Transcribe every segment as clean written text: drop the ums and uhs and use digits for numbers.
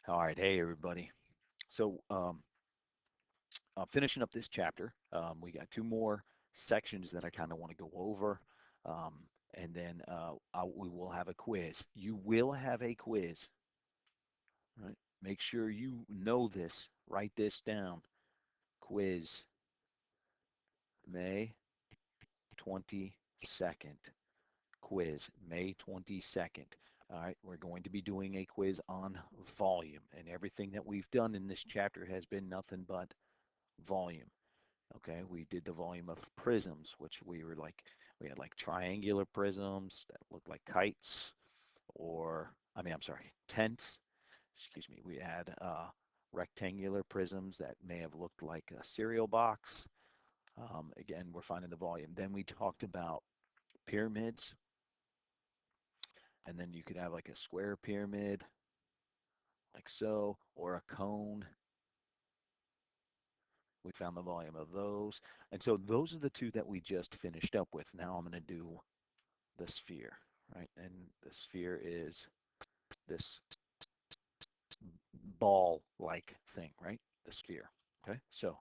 All right, hey everybody. So, finishing up this chapter, we got two more sections that I kind of want to go over, and then we will have a quiz. You will have a quiz, right? Make sure you know this. Write this down. Quiz, May 22nd. Quiz, May 22nd. All right, we're going to be doing a quiz on volume, and everything that we've done in this chapter has been nothing but volume. Okay, we did the volume of prisms, which we had like triangular prisms that looked like kites, or, I'm sorry, tents. Excuse me. We had rectangular prisms that may have looked like a cereal box. Again, we're finding the volume. Then we talked about pyramids, and then you could have like a square pyramid, like so, or a cone. We found the volume of those. And so those are the two that we just finished up with. Now I'm going to do the sphere, right? And the sphere is this ball-like thing, right? The sphere. Okay, so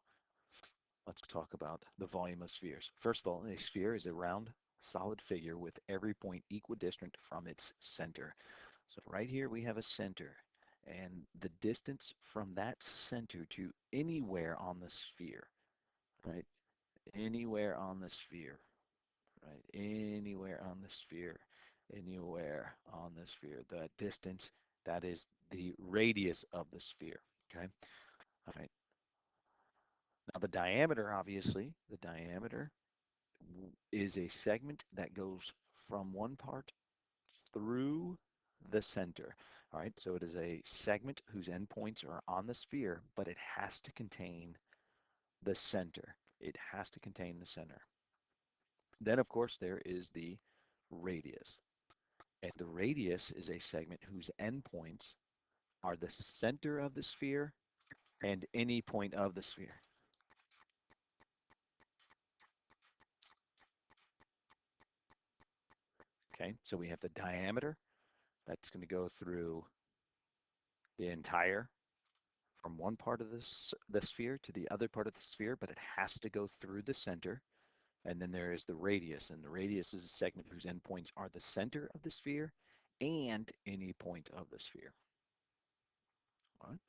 let's talk about the volume of spheres. First of all, a sphere is a round, solid figure with every point equidistant from its center. So right here we have a center, and the distance from that center to anywhere on the sphere, right? Anywhere on the sphere, right? Anywhere on the sphere, anywhere on the sphere. The distance, that is the radius of the sphere, okay? All right. Now the diameter, obviously, the diameter is a segment that goes from one part through the center. All right, so it is a segment whose endpoints are on the sphere, but it has to contain the center. It has to contain the center. Then, of course, there is the radius. And the radius is a segment whose endpoints are the center of the sphere and any point of the sphere. Okay, so we have the diameter that's going to go through the entire, from one part of the sphere to the other part of the sphere, but it has to go through the center. And then there is the radius, and the radius is a segment whose endpoints are the center of the sphere and any point of the sphere. All right.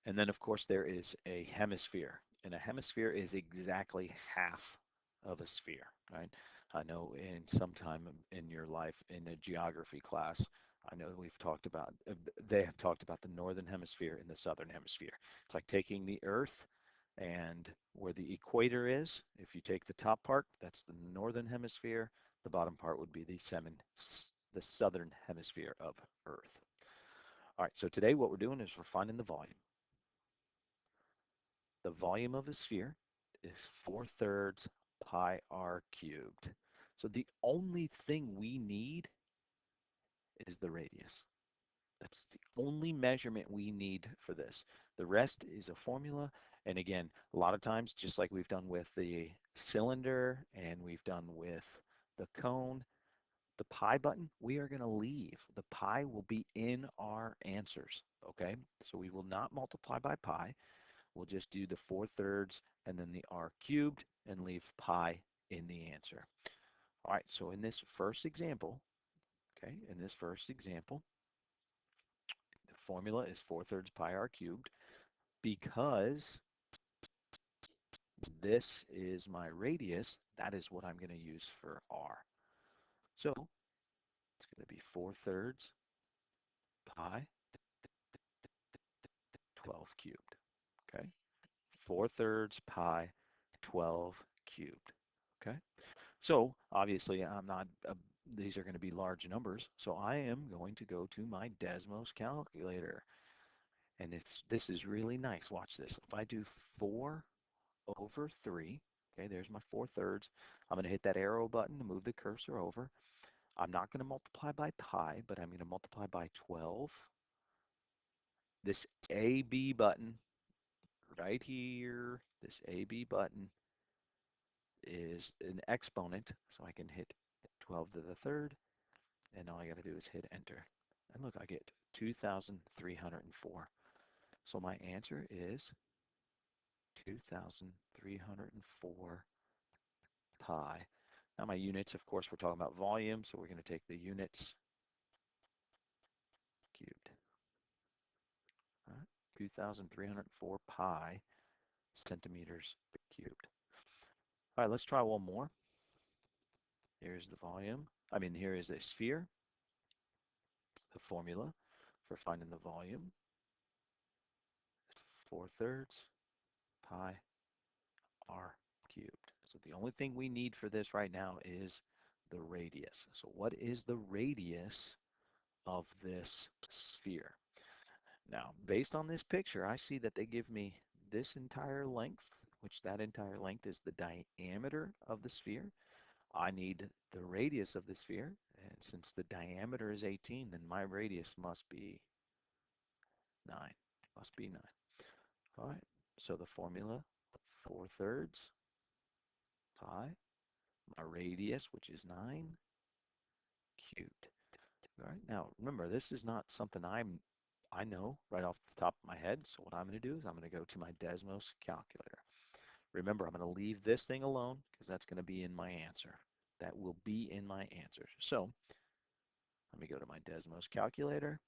And then, of course, there is a hemisphere, and a hemisphere is exactly half of a sphere, right? I know in some time in your life in a geography class, I know we've talked about, they have talked about the northern hemisphere and the southern hemisphere. It's like taking the Earth and where the equator is, if you take the top part, that's the northern hemisphere. The bottom part would be the southern hemisphere of Earth. All right, so today what we're doing is we're finding the volume. The volume of a sphere is 4/3 pi r cubed. So the only thing we need is the radius. That's the only measurement we need for this. The rest is a formula. And again, a lot of times, just like we've done with the cylinder and we've done with the cone, the pi button, we are going to leave. The pi will be in our answers, okay? So we will not multiply by pi. We'll just do the 4/3 and then the r cubed and leave pi in the answer. All right, so in this first example, okay, in this first example, the formula is 4/3 pi r cubed. Because this is my radius, that is what I'm going to use for r. So it's going to be 4/3 pi 12 cubed, okay? 4/3 pi 12 cubed, okay? So obviously these are going to be large numbers, so I am going to go to my Desmos calculator. And this is really nice. Watch this. If I do 4/3, okay, there's my 4/3. I'm going to hit that arrow button to move the cursor over. I'm not going to multiply by pi, but I'm going to multiply by 12. This AB button right here, this AB button is an exponent, so I can hit 12 to the third, and all I got to do is hit enter. And look, I get 2,304. So my answer is 2,304 pi. Now my units, of course, we're talking about volume, so we're going to take the units cubed. All right, 2,304 pi centimeters cubed. All right, let's try one more. Here's the volume. Here is a sphere. The formula for finding the volume. It's 4/3 pi r cubed. So the only thing we need for this right now is the radius. So what is the radius of this sphere? Now, based on this picture, I see that they give me this entire length, which that entire length is the diameter of the sphere. I need the radius of the sphere, and since the diameter is 18, then my radius must be 9. Must be 9. All right, so the formula, 4/3 pi, my radius, which is 9, cubed. All right, now remember, this is not something I know right off the top of my head, so what I'm going to do is I'm going to go to my Desmos calculator. Remember, I'm going to leave this thing alone because that's going to be in my answer. That will be in my answer. So let me go to my Desmos calculator.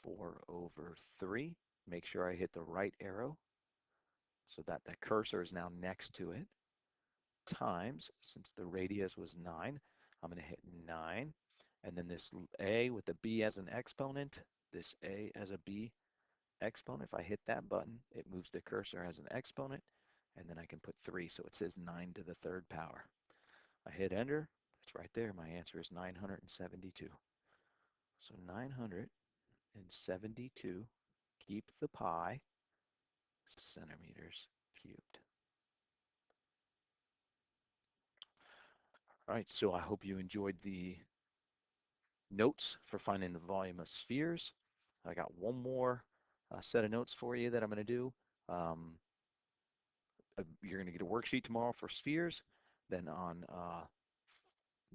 4/3. Make sure I hit the right arrow so that the cursor is now next to it. Times, since the radius was 9, I'm going to hit 9. And then this a with the b as an exponent, this a as a b exponent. If I hit that button, it moves the cursor as an exponent, and then I can put 3, so it says 9 to the 3rd power. I hit enter, it's right there. My answer is 972. So 972, keep the pi, centimeters cubed. All right, so I hope you enjoyed the notes for finding the volume of spheres. I got one more set of notes for you that I'm going to do. You're going to get a worksheet tomorrow for spheres. Then on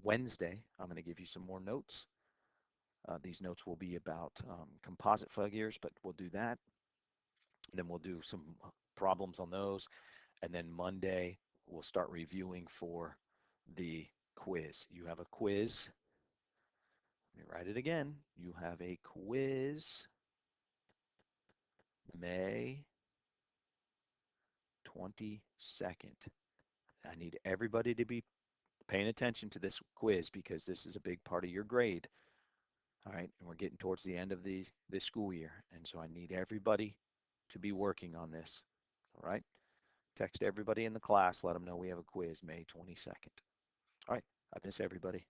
Wednesday, I'm going to give you some more notes. These notes will be about composite figures, but we'll do that. And then we'll do some problems on those. And then Monday, we'll start reviewing for the quiz. You have a quiz. Let me write it again. You have a quiz May 22nd. I need everybody to be paying attention to this quiz because this is a big part of your grade. All right, and we're getting towards the end of the school year, and so I need everybody to be working on this. All right, text everybody in the class, let them know we have a quiz May 22nd. All right, I miss everybody.